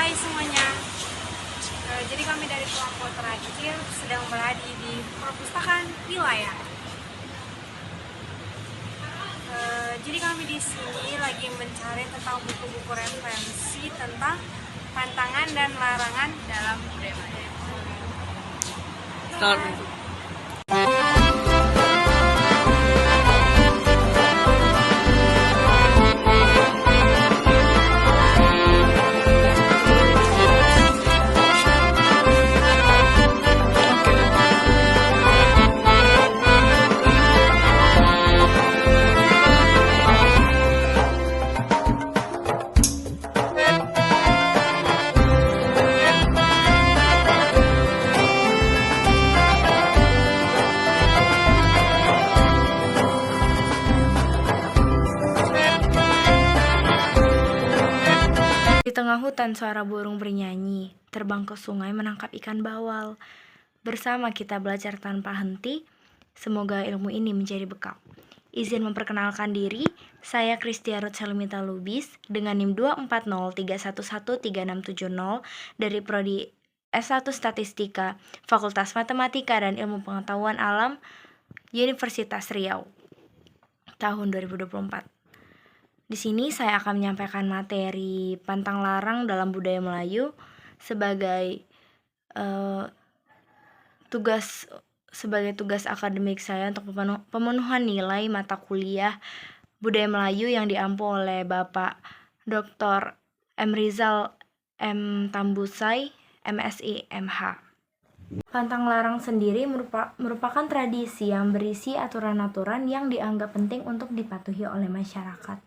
Hai semuanya, jadi kami dari kelompok terakhir sedang berada di perpustakaan wilayah. Jadi kami di sini lagi mencari tentang buku-buku referensi tentang pantangan dan larangan dalam budaya Melayu. Di tengah hutan suara burung bernyanyi, terbang ke sungai menangkap ikan bawal. Bersama kita belajar tanpa henti, semoga ilmu ini menjadi bekal. Izin memperkenalkan diri, saya Kristia Ruth Salimita Lubis dengan NIM 24031136670 dari Prodi S1 Statistika, Fakultas Matematika dan Ilmu Pengetahuan Alam, Universitas Riau, tahun 2024. Di sini saya akan menyampaikan materi pantang larang dalam budaya Melayu sebagai tugas akademik saya untuk pemenuhan nilai mata kuliah budaya Melayu yang diampu oleh Bapak Dr. M. Rizal M. Tambusai, MSI MH. Pantang larang sendiri merupakan tradisi yang berisi aturan-aturan yang dianggap penting untuk dipatuhi oleh masyarakat,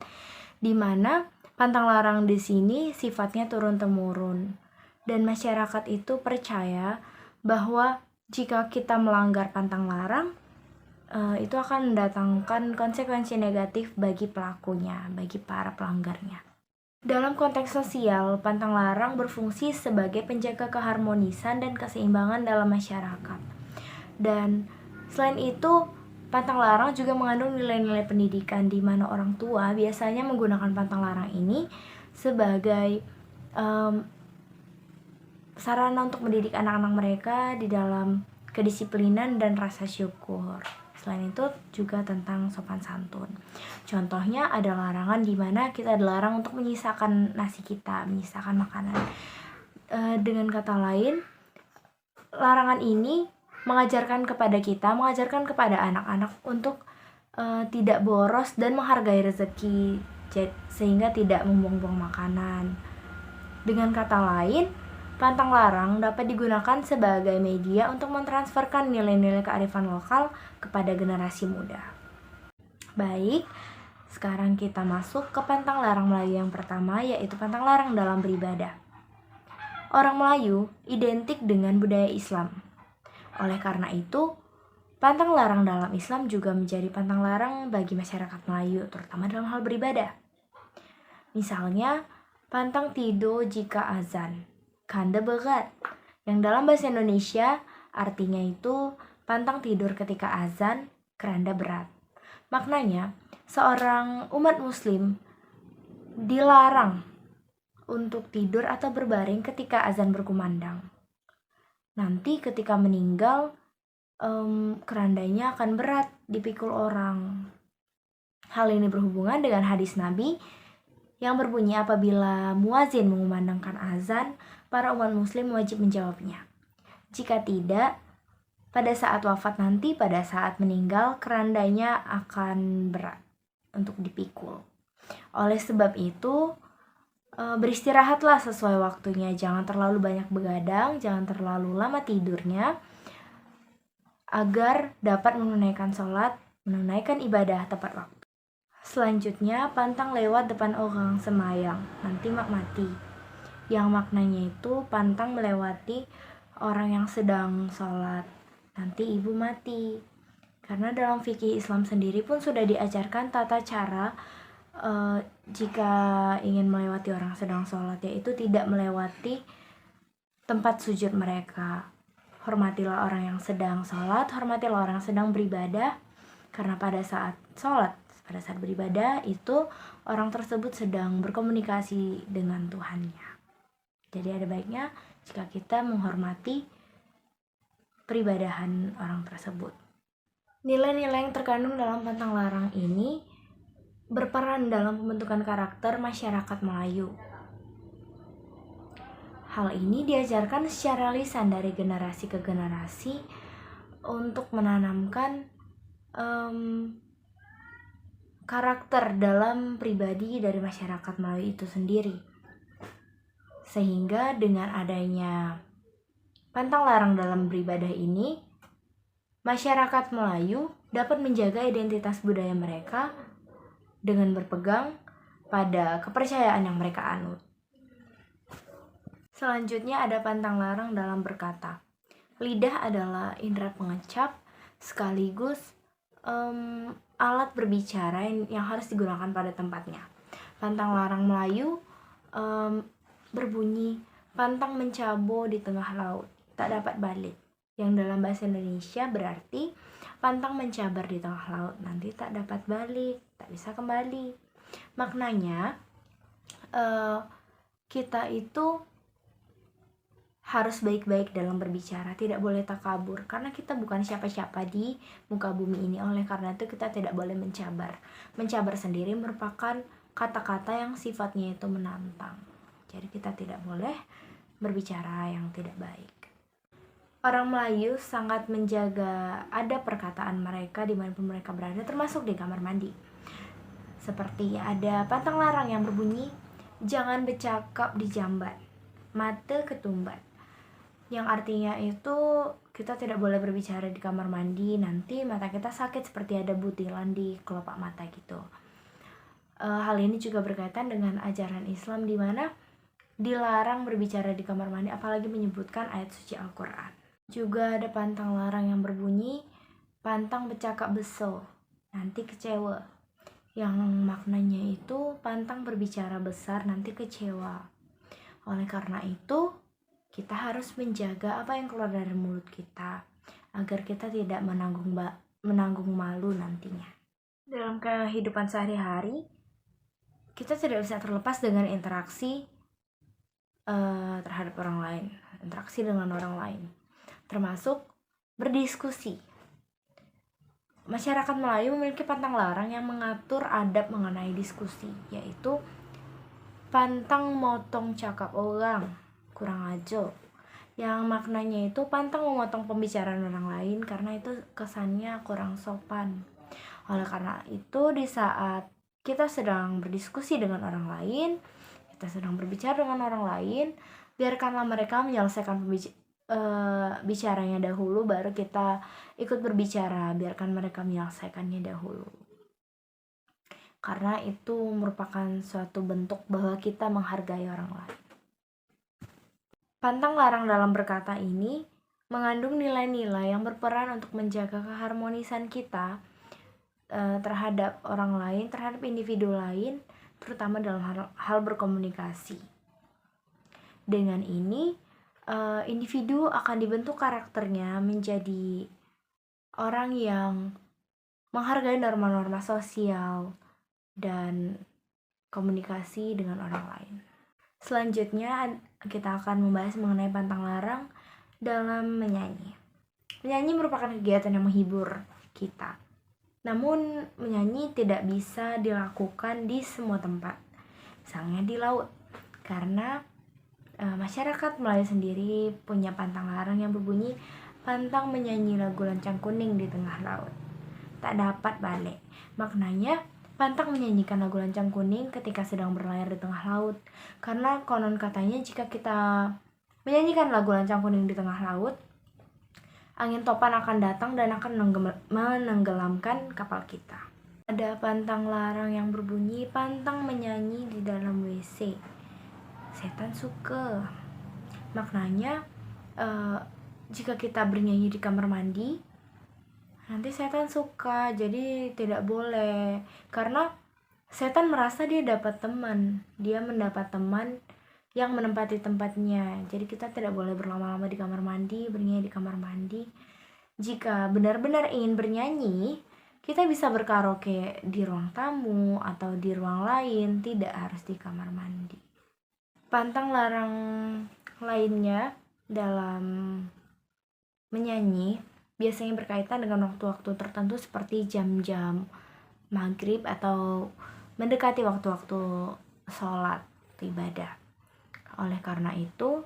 di mana pantang larang di sini sifatnya turun-temurun, dan masyarakat itu percaya bahwa jika kita melanggar pantang larang, itu akan mendatangkan konsekuensi negatif bagi pelakunya, bagi para pelanggarnya. Dalam konteks sosial, pantang larang berfungsi sebagai penjaga keharmonisan dan keseimbangan dalam masyarakat. Dan selain itu, pantang larang juga mengandung nilai-nilai pendidikan, di mana orang tua biasanya menggunakan pantang larang ini sebagai sarana untuk mendidik anak-anak mereka di dalam kedisiplinan dan rasa syukur. Selain itu juga tentang sopan santun. Contohnya ada larangan di mana kita dilarang untuk menyisakan nasi kita, menyisakan makanan. Dengan kata lain, larangan ini mengajarkan kepada anak-anak untuk tidak boros dan menghargai rezeki, sehingga tidak membuang-buang makanan. Dengan kata lain, pantang larang dapat digunakan sebagai media untuk mentransferkan nilai-nilai kearifan lokal kepada generasi muda. Baik, sekarang kita masuk ke pantang larang Melayu yang pertama, yaitu pantang larang dalam beribadah. Orang Melayu identik dengan budaya Islam. Oleh karena itu, pantang larang dalam Islam juga menjadi pantang larang bagi masyarakat Melayu, terutama dalam hal beribadah. Misalnya, pantang tidur jika azan, kanda berat, yang dalam bahasa Indonesia artinya itu pantang tidur ketika azan, keranda berat. Maknanya, seorang umat muslim dilarang untuk tidur atau berbaring ketika azan berkumandang. Nanti ketika meninggal, kerandanya akan berat dipikul orang. Hal ini berhubungan dengan hadis Nabi yang berbunyi apabila muazin mengumandangkan azan, para umat muslim wajib menjawabnya. Jika tidak, pada saat wafat nanti, pada saat meninggal, kerandanya akan berat untuk dipikul. Oleh sebab itu, beristirahatlah sesuai waktunya. Jangan terlalu banyak begadang, jangan terlalu lama tidurnya, agar dapat menunaikan sholat, menunaikan ibadah tepat waktu. Selanjutnya, pantang lewat depan orang semayang, nanti mak mati. Yang maknanya itu pantang melewati orang yang sedang sholat, nanti ibu mati. Karena dalam fikih Islam sendiri pun sudah diajarkan tata cara jika ingin melewati orang sedang sholat, yaitu tidak melewati tempat sujud mereka. Hormatilah orang yang sedang sholat, hormatilah orang yang sedang beribadah, karena pada saat sholat, pada saat beribadah itu orang tersebut sedang berkomunikasi dengan Tuhannya. Jadi ada baiknya jika kita menghormati peribadahan orang tersebut. Nilai-nilai yang terkandung dalam pantang larang ini berperan dalam pembentukan karakter masyarakat Melayu. Hal ini diajarkan secara lisan dari generasi ke generasi untuk menanamkan karakter dalam pribadi dari masyarakat Melayu itu sendiri. Sehingga dengan adanya pantang larang dalam beribadah ini, masyarakat Melayu dapat menjaga identitas budaya mereka dengan berpegang pada kepercayaan yang mereka anut. Selanjutnya ada pantang larang dalam berkata. Lidah adalah indera pengecap sekaligus alat berbicara yang harus digunakan pada tempatnya. Pantang larang Melayu berbunyi pantang mencabo di tengah laut, tak dapat balik. Yang dalam bahasa Indonesia berarti pantang mencabar di tengah laut, nanti tak dapat balik, tak bisa kembali. Maknanya kita itu harus baik-baik dalam berbicara, tidak boleh takabur, karena kita bukan siapa-siapa di muka bumi ini. Oleh karena itu kita tidak boleh mencabar. Mencabar sendiri merupakan kata-kata yang sifatnya itu menantang. Jadi kita tidak boleh berbicara yang tidak baik. Orang Melayu sangat menjaga adab perkataan mereka dimanapun mereka berada, termasuk di kamar mandi. Seperti ada pantang larang yang berbunyi, jangan bercakap di jamban, mata ketumbat. Yang artinya itu kita tidak boleh berbicara di kamar mandi, nanti mata kita sakit seperti ada butiran di kelopak mata gitu. Hal ini juga berkaitan dengan ajaran Islam di mana dilarang berbicara di kamar mandi, apalagi menyebutkan ayat suci Al-Quran. Juga ada pantang larang yang berbunyi, pantang bercakap beso, nanti kecewa. Yang maknanya itu pantang berbicara besar, nanti kecewa. Oleh karena itu kita harus menjaga apa yang keluar dari mulut kita agar kita tidak menanggung malu nantinya. Dalam kehidupan sehari-hari kita tidak bisa terlepas dengan interaksi terhadap orang lain, interaksi dengan orang lain, termasuk berdiskusi. Masyarakat Melayu memiliki pantang larang yang mengatur adab mengenai diskusi, yaitu pantang motong cakap orang, kurang aja, yang maknanya itu pantang memotong pembicaraan orang lain karena itu kesannya kurang sopan. Oleh karena itu di saat kita sedang berdiskusi dengan orang lain, kita sedang berbicara dengan orang lain, biarkanlah mereka menyelesaikan bicaranya dahulu, baru kita ikut berbicara. Biarkan mereka menyelesaikannya dahulu, karena itu merupakan suatu bentuk bahwa kita menghargai orang lain. Pantang larang dalam berkata ini mengandung nilai-nilai yang berperan untuk menjaga keharmonisan kita terhadap orang lain, terhadap individu lain, terutama dalam hal berkomunikasi. Dengan ini, individu akan dibentuk karakternya menjadi orang yang menghargai norma-norma sosial dan komunikasi dengan orang lain. Selanjutnya kita akan membahas mengenai pantang larang dalam menyanyi. Menyanyi merupakan kegiatan yang menghibur kita. Namun menyanyi tidak bisa dilakukan di semua tempat, misalnya di laut, karena masyarakat Melayu sendiri punya pantang larang yang berbunyi pantang menyanyi lagu Lancang Kuning di tengah laut, tak dapat balik. Maknanya pantang menyanyikan lagu Lancang Kuning ketika sedang berlayar di tengah laut, karena konon katanya jika kita menyanyikan lagu Lancang Kuning di tengah laut, angin topan akan datang dan akan menenggelamkan kapal kita. Ada pantang larang yang berbunyi pantang menyanyi di dalam WC, setan suka. Maknanya jika kita bernyanyi di kamar mandi, nanti setan suka, jadi tidak boleh. Karena setan merasa dia dapat teman, dia mendapat teman yang menempati tempatnya. Jadi kita tidak boleh berlama-lama di kamar mandi, bernyanyi di kamar mandi. Jika benar-benar ingin bernyanyi, kita bisa berkaraoke di ruang tamu atau di ruang lain, tidak harus di kamar mandi. Pantang larang lainnya dalam menyanyi biasanya berkaitan dengan waktu-waktu tertentu seperti jam-jam maghrib atau mendekati waktu-waktu sholat ibadah. Oleh karena itu,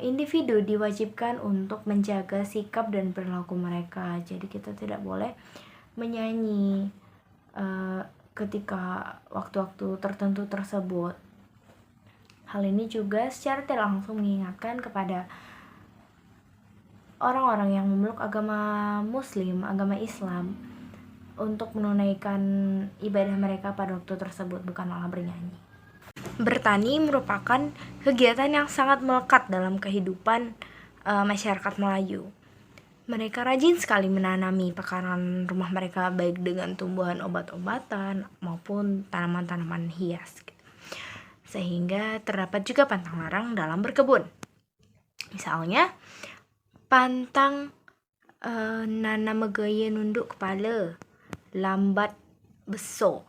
individu diwajibkan untuk menjaga sikap dan perilaku mereka. Jadi kita tidak boleh menyanyi ketika waktu-waktu tertentu tersebut. Hal ini juga secara tidak langsung mengingatkan kepada orang-orang yang memeluk agama Muslim, agama Islam, untuk menunaikan ibadah mereka pada waktu tersebut, bukan malah bernyanyi. Bertani merupakan kegiatan yang sangat melekat dalam kehidupan masyarakat Melayu. Mereka rajin sekali menanami pekarangan rumah mereka, baik dengan tumbuhan obat-obatan maupun tanaman-tanaman hias. Sehingga terdapat juga pantang larang dalam berkebun. Misalnya, pantang nanam megaya nunduk kepala, lambat beso.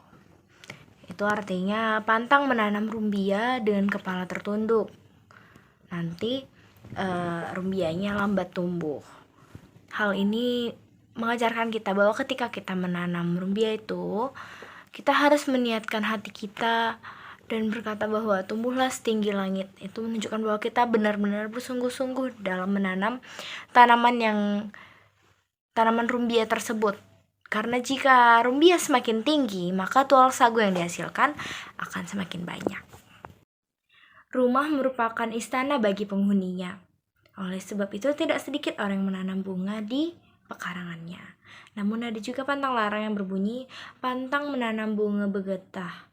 Itu artinya pantang menanam rumbia dengan kepala tertunduk. Nanti rumbianya lambat tumbuh. Hal ini mengajarkan kita bahwa ketika kita menanam rumbia itu, kita harus meniatkan hati kita dan berkata bahwa tumbuhlah setinggi langit. Itu menunjukkan bahwa kita benar-benar bersungguh-sungguh dalam menanam tanaman rumbia tersebut. Karena jika rumbia semakin tinggi, maka tual sagu yang dihasilkan akan semakin banyak. Rumah merupakan istana bagi penghuninya. Oleh sebab itu, tidak sedikit orang yang menanam bunga di pekarangannya. Namun ada juga pantang larang yang berbunyi, pantang menanam bunga begetah,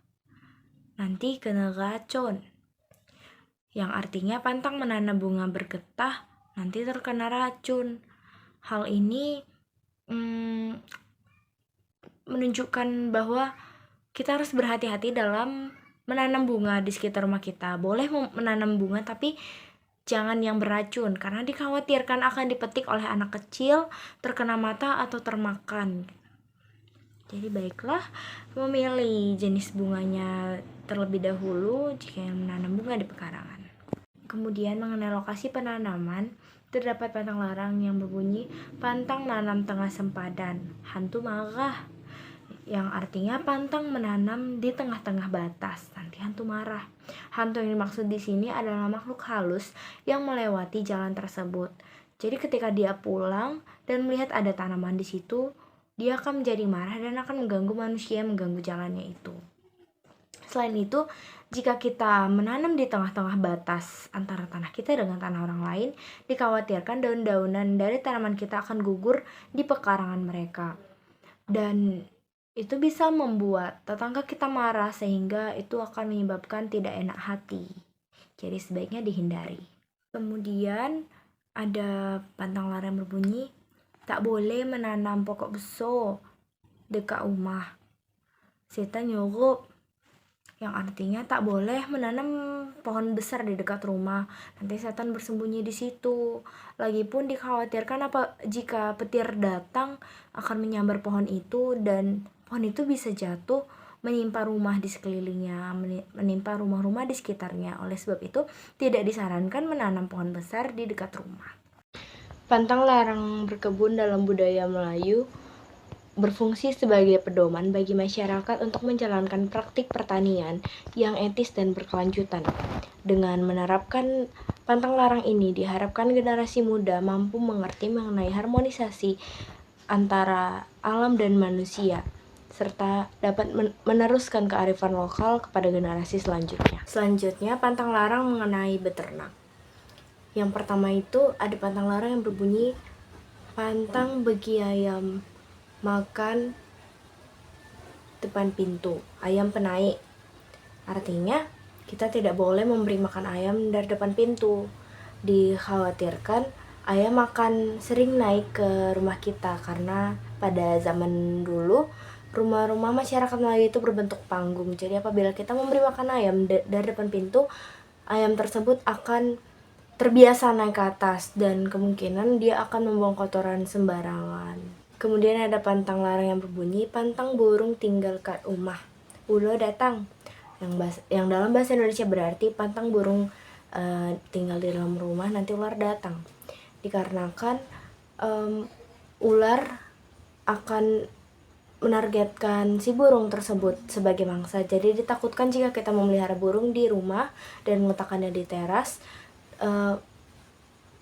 nanti kena racun. Yang artinya pantang menanam bunga bergetah, nanti terkena racun. Hal ini menunjukkan bahwa kita harus berhati-hati dalam menanam bunga di sekitar rumah kita. Boleh menanam bunga, tapi jangan yang beracun, karena dikhawatirkan akan dipetik oleh anak kecil, terkena mata atau termakan. Jadi baiklah memilih jenis bunganya terlebih dahulu jika yang menanam bunga di pekarangan. Kemudian mengenai lokasi penanaman, terdapat pantang larang yang berbunyi, pantang nanam tengah sempadan, hantu marah. Yang artinya pantang menanam di tengah-tengah batas, nanti hantu marah. Hantu yang dimaksud di sini adalah makhluk halus yang melewati jalan tersebut. Jadi ketika dia pulang dan melihat ada tanaman di situ, dia akan menjadi marah dan akan mengganggu manusia yang mengganggu jalannya itu. Selain itu, jika kita menanam di tengah-tengah batas antara tanah kita dengan tanah orang lain, dikhawatirkan daun-daunan dari tanaman kita akan gugur di pekarangan mereka. Dan itu bisa membuat tetangga kita marah, sehingga itu akan menyebabkan tidak enak hati. Jadi sebaiknya dihindari. Kemudian ada pantang larang berbunyi, tak boleh menanam pokok beso dekat rumah, setan nyurup. Yang artinya tak boleh menanam pohon besar di dekat rumah, nanti setan bersembunyi di situ. Lagipun dikhawatirkan jika petir datang akan menyambar pohon itu, dan pohon itu bisa jatuh menimpa rumah di sekelilingnya, menimpa rumah-rumah di sekitarnya. Oleh sebab itu, tidak disarankan menanam pohon besar di dekat rumah. Pantang larang berkebun dalam budaya Melayu berfungsi sebagai pedoman bagi masyarakat untuk menjalankan praktik pertanian yang etis dan berkelanjutan. Dengan menerapkan pantang larang ini, diharapkan generasi muda mampu mengerti mengenai harmonisasi antara alam dan manusia, serta dapat meneruskan kearifan lokal kepada generasi selanjutnya. Selanjutnya, pantang larang mengenai beternak. Yang pertama itu ada pantang larang yang berbunyi, pantang bagi ayam makan depan pintu, ayam penaik. Artinya kita tidak boleh memberi makan ayam dari depan pintu. Dikhawatirkan ayam akan sering naik ke rumah kita, karena pada zaman dulu rumah-rumah masyarakat Melayu itu berbentuk panggung. Jadi apabila kita memberi makan ayam dari depan pintu, ayam tersebut akan terbiasa naik ke atas dan kemungkinan dia akan membuang kotoran sembarangan. Kemudian ada pantang larang yang berbunyi, pantang burung tinggal kat rumah, ulo datang. yang dalam bahasa Indonesia berarti pantang burung tinggal di dalam rumah nanti ular datang. Dikarenakan ular akan menargetkan si burung tersebut sebagai mangsa. Jadi ditakutkan jika kita memelihara burung di rumah dan meletakkannya di teras,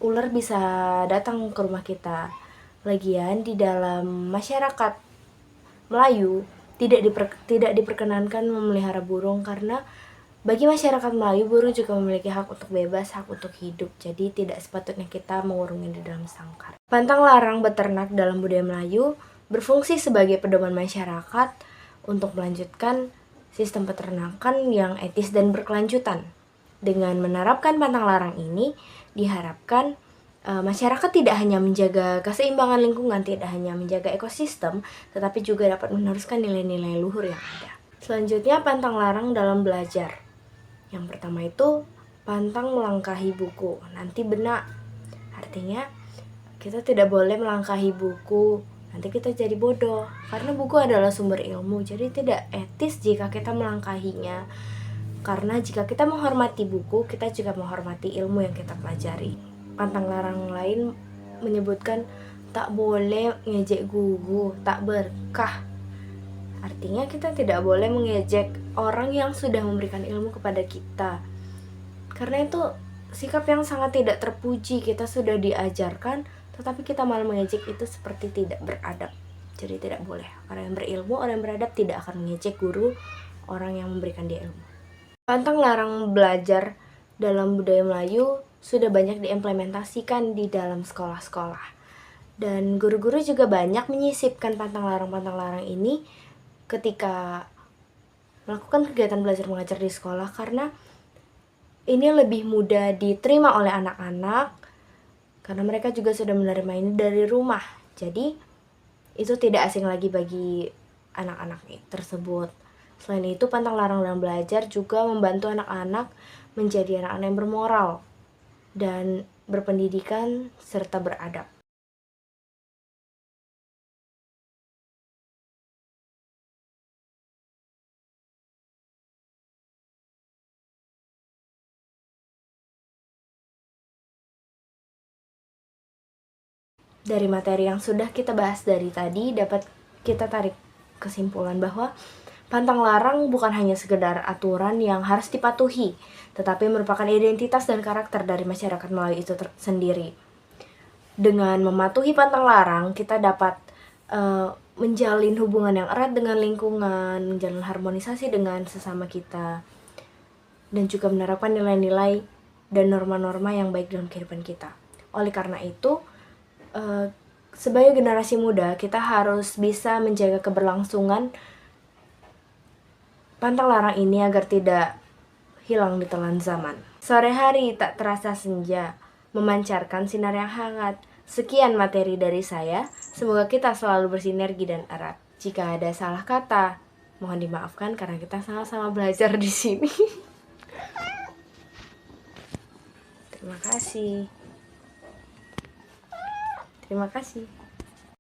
ular bisa datang ke rumah kita. Lagian di dalam masyarakat Melayu tidak diperkenankan memelihara burung, karena bagi masyarakat Melayu burung juga memiliki hak untuk bebas, hak untuk hidup. Jadi tidak sepatutnya kita mengurungnya di dalam sangkar. Pantang larang beternak dalam budaya Melayu berfungsi sebagai pedoman masyarakat untuk melanjutkan sistem peternakan yang etis dan berkelanjutan. Dengan menerapkan pantang larang ini, diharapkan masyarakat tidak hanya menjaga keseimbangan lingkungan, tidak hanya menjaga ekosistem, tetapi juga dapat meneruskan nilai-nilai luhur yang ada. Selanjutnya, pantang larang dalam belajar. Yang pertama itu, pantang melangkahi buku, nanti benak. Artinya, kita tidak boleh melangkahi buku, nanti kita jadi bodoh. Karena buku adalah sumber ilmu, jadi tidak etis jika kita melangkahinya. Karena jika kita menghormati buku, kita juga menghormati ilmu yang kita pelajari. Pantang larang lain menyebutkan tak boleh ngejek guru, tak berkah. Artinya kita tidak boleh mengejek orang yang sudah memberikan ilmu kepada kita. Karena itu sikap yang sangat tidak terpuji. Kita sudah diajarkan, tetapi kita malah mengejek, itu seperti tidak beradab. Jadi tidak boleh. Orang yang berilmu, orang yang beradab tidak akan mengejek guru, orang yang memberikan dia ilmu. Pantang larang belajar dalam budaya Melayu sudah banyak diimplementasikan di dalam sekolah-sekolah. Dan guru-guru juga banyak menyisipkan pantang larang ini ketika melakukan kegiatan belajar mengajar di sekolah, karena ini lebih mudah diterima oleh anak-anak karena mereka juga sudah menerima ini dari rumah. Jadi itu tidak asing lagi bagi anak-anak tersebut. Selain itu, pantang larang dalam belajar juga membantu anak-anak menjadi anak-anak yang bermoral dan berpendidikan serta beradab. Dari materi yang sudah kita bahas dari tadi, dapat kita tarik kesimpulan bahwa pantang larang bukan hanya sekedar aturan yang harus dipatuhi, tetapi merupakan identitas dan karakter dari masyarakat Melayu itu sendiri. Dengan mematuhi pantang larang, kita dapat menjalin hubungan yang erat dengan lingkungan, menjalin harmonisasi dengan sesama kita, dan juga menerapkan nilai-nilai dan norma-norma yang baik dalam kehidupan kita. Oleh karena itu, sebagai generasi muda, kita harus bisa menjaga keberlangsungan pantang larang ini agar tidak hilang di telan zaman. Sore hari tak terasa senja, memancarkan sinar yang hangat. Sekian materi dari saya, semoga kita selalu bersinergi dan erat. Jika ada salah kata, mohon dimaafkan karena kita sama-sama belajar di sini. Terima kasih.